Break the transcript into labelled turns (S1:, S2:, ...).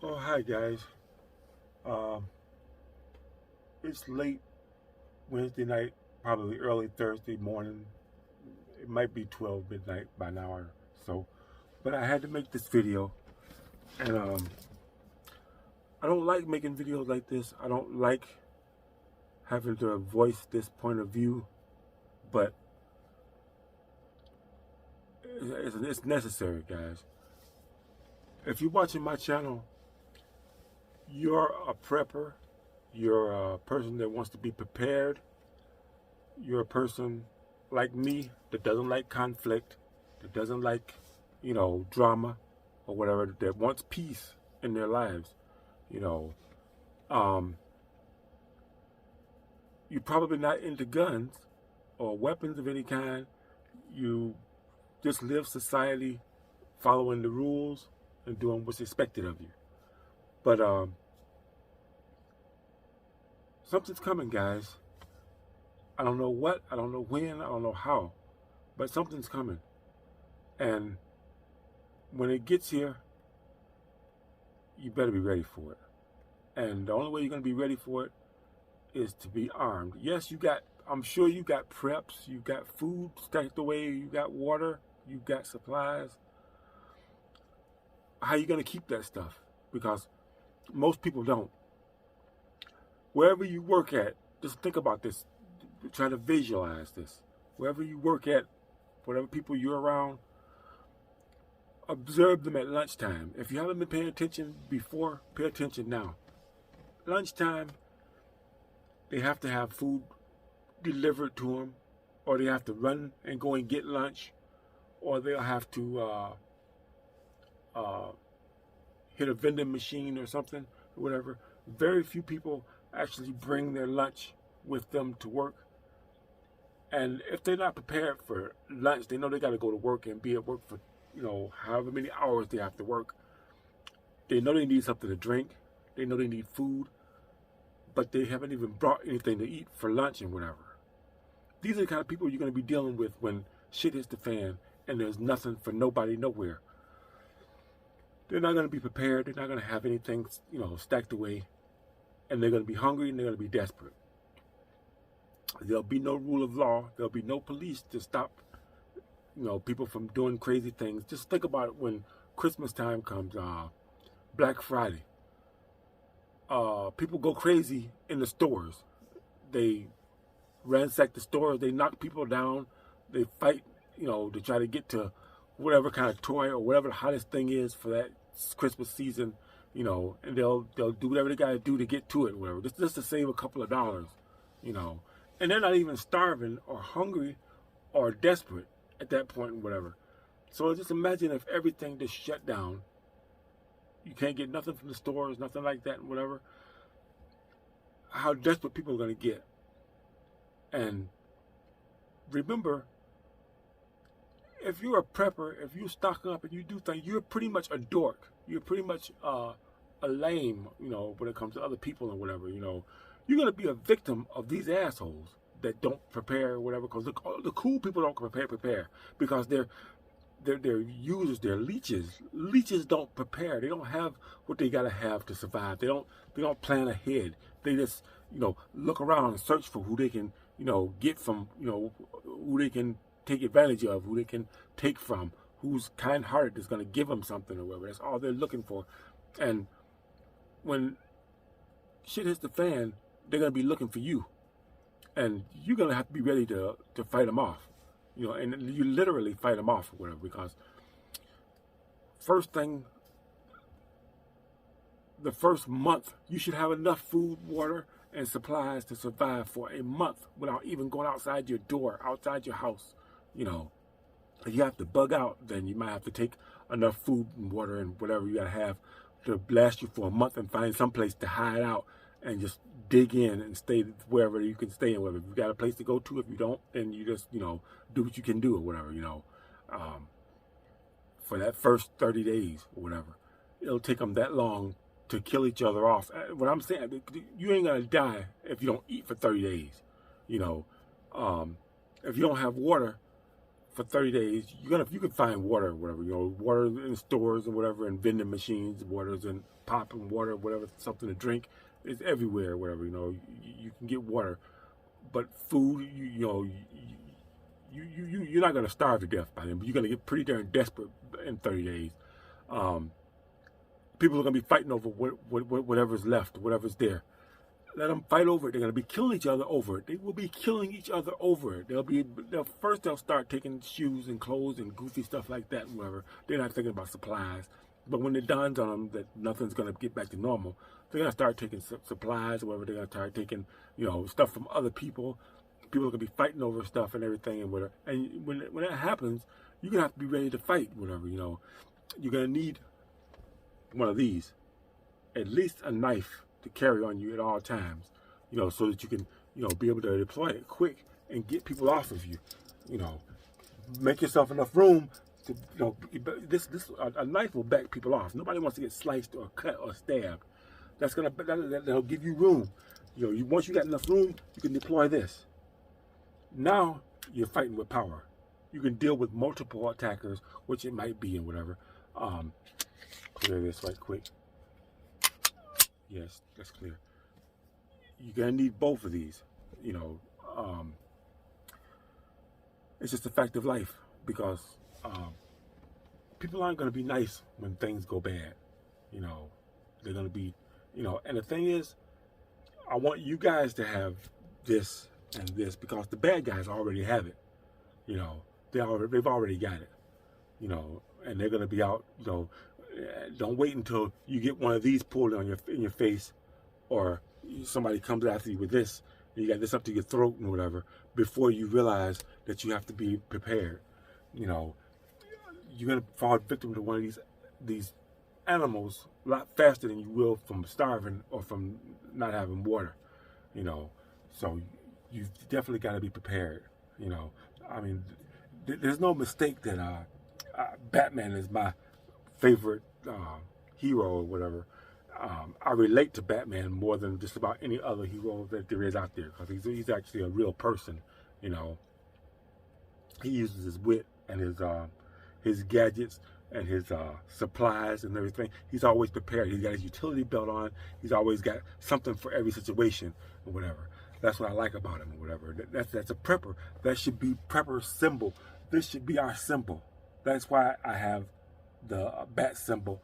S1: Oh, hi guys. Um, it's late Wednesday night, probably early Thursday morning. It might be 12 midnight by now or so. But I had to make this video, and I don't like making videos like this. I don't like having to voice this point of view, but it's necessary, guys. If you're watching my channel, you're a prepper. You're a person that wants to be prepared. You're a person like me that doesn't like conflict, that doesn't like, drama or whatever, that wants peace in their lives. You know, um, you're probably not into guns or weapons of any kind. You just live society following the rules and doing what's expected of you. But something's coming, guys. I don't know what, I don't know when, I don't know how, but something's coming. And when it gets here, you better be ready for it. And the only way you're going to be ready for it is to be armed. Yes, I'm sure you got preps, you got food stacked away, you got water, you got supplies. How are you going to keep that stuff? Because most people don't. Wherever you work at, just think about this. Try to visualize this. Wherever you work at, whatever people you're around, observe them at lunchtime. If you haven't been paying attention before, pay attention now. Lunchtime, they have to have food delivered to them, or they have to run and go and get lunch, or they'll have to uh, hit a vending machine or something, or whatever. Very few people actually bring their lunch with them to work. And if they're not prepared for lunch, they know they got to go to work and be at work for, however many hours they have to work. They know they need something to drink. They know they need food, but they haven't even brought anything to eat for lunch and whatever. These are the kind of people you're going to be dealing with when shit hits the fan and there's nothing for nobody nowhere. They're not going to be prepared. They're not going to have anything, stacked away. And they're going to be hungry and they're going to be desperate. There'll be no rule of law. There'll be no police to stop, people from doing crazy things. Just think about it when Christmas time comes, Black Friday. People go crazy in the stores. They ransack the stores. They knock people down. They fight, to try to get to whatever kind of toy or whatever the hottest thing is for that Christmas season, and they'll do whatever they got to do to get to it, whatever, just to save a couple of dollars, and they're not even starving or hungry or desperate at that point, whatever. So just imagine if everything just shut down. You can't get nothing from the stores, nothing like that, whatever. How desperate people are going to get. And remember, if you're a prepper, if you stock up and you do things, you're pretty much a dork. You're pretty much a lame, when it comes to other people and whatever, You're going to be a victim of these assholes that don't prepare or whatever, because the cool people don't prepare because they're users, they're leeches. Leeches don't prepare. They don't have what they gotta have to survive. They don't plan ahead. They just, look around and search for who they can, get from, who they can take advantage of, who they can take from, who's kind-hearted, is gonna give them something or whatever. That's all they're looking for. And when shit hits the fan, they're gonna be looking for you, and you're gonna have to be ready to fight them off. And you literally fight them off or whatever, because first thing, the first month, you should have enough food, water, and supplies to survive for a month without even going outside your door, outside your house. If you have to bug out, then you might have to take enough food and water and whatever you gotta have to last you for a month, and find some place to hide out and just dig in and stay wherever you can stay, and wherever you got a place to go to. If you don't, then you just do what you can do or whatever, for that first 30 days or whatever. It'll take them that long to kill each other off. What I'm saying, you ain't gonna die if you don't eat for 30 days. If you don't have water for 30 days, you can find water or whatever, water in stores and whatever, and vending machines, waters and pop and water, whatever, something to drink is everywhere, whatever, you can get water. But food, you're not going to starve to death by then, but you're going to get pretty darn desperate in 30 days. People are going to be fighting over whatever's left, whatever's there. Let them fight over it. They're going to be killing each other over it. They will be killing each other over it. They'll start taking shoes and clothes and goofy stuff like that and whatever. They're not thinking about supplies. But when it dawns on them that nothing's going to get back to normal, they're going to start taking supplies or whatever. They're going to start taking, stuff from other people. People are going to be fighting over stuff and everything and whatever. And when that happens, you're going to have to be ready to fight, whatever, You're going to need one of these, at least a knife to carry on you at all times, so that you can, be able to deploy it quick and get people off of you. Make yourself enough room to, a knife will back people off. Nobody wants to get sliced or cut or stabbed. That'll give you room. Once you got enough room, you can deploy this. Now you're fighting with power. You can deal with multiple attackers, which it might be and whatever. Clear this right quick. Yes, that's clear. You're going to need both of these, It's just a fact of life, because people aren't going to be nice when things go bad. They're going to be, and the thing is, I want you guys to have this and this, because the bad guys already have it. They've already got it, and they're going to be out, Don't wait until you get one of these pulled in your face, or somebody comes after you with this, and you got this up to your throat and whatever, before you realize that you have to be prepared. You're gonna fall victim to one of these animals a lot faster than you will from starving or from not having water. So you've definitely got to be prepared. I mean, there's no mistake that Batman is my favorite hero or whatever. I relate to Batman more than just about any other hero that there is out there, because he's actually a real person. He uses his wit and his gadgets and his supplies and everything. He's always prepared. He's got his utility belt on. He's always got something for every situation or whatever. That's what I like about him or whatever. That's a prepper. That should be prepper's symbol. This should be our symbol. That's why I have the bat symbol